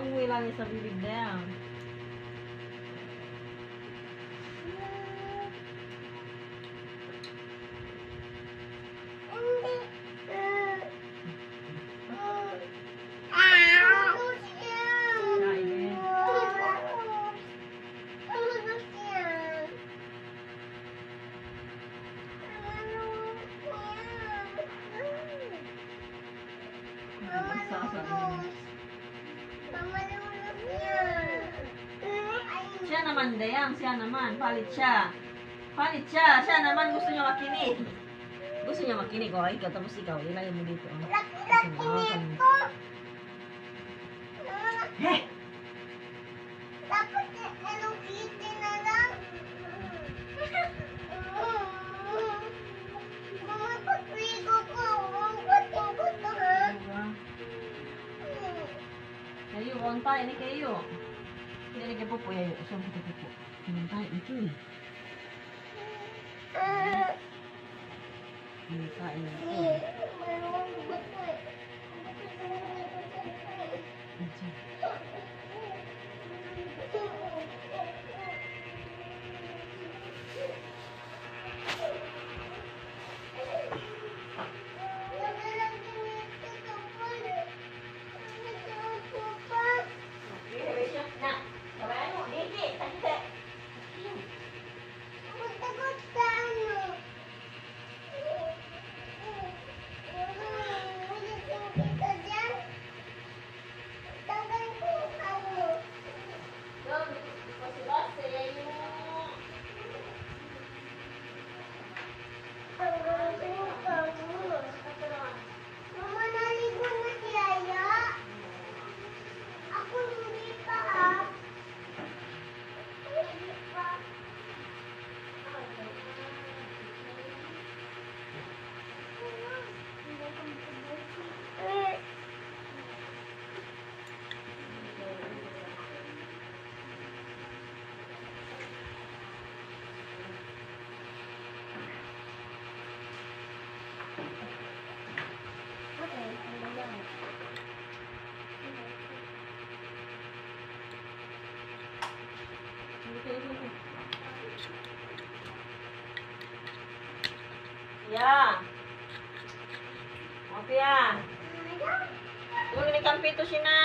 umuwi lang sa bibig na yan. Siya naman dayang, siya naman, palit siya. Palit siya, siya naman gusto niya makinig. Gusto niya makinig, oh, ikaw, tapos ikaw, ilagay mo dito. Oh. Heh! Dapat anong kitty na lang. Mama, pagpigo ko. Ba't ko ha? Kayo, on tayo ni kayo. Hindi kayo po yayo. So, hindi po. Hindi tayo, ito eh. Hindi tayo ito. Ya. Okay ya. Tuloy ni kampito siya na.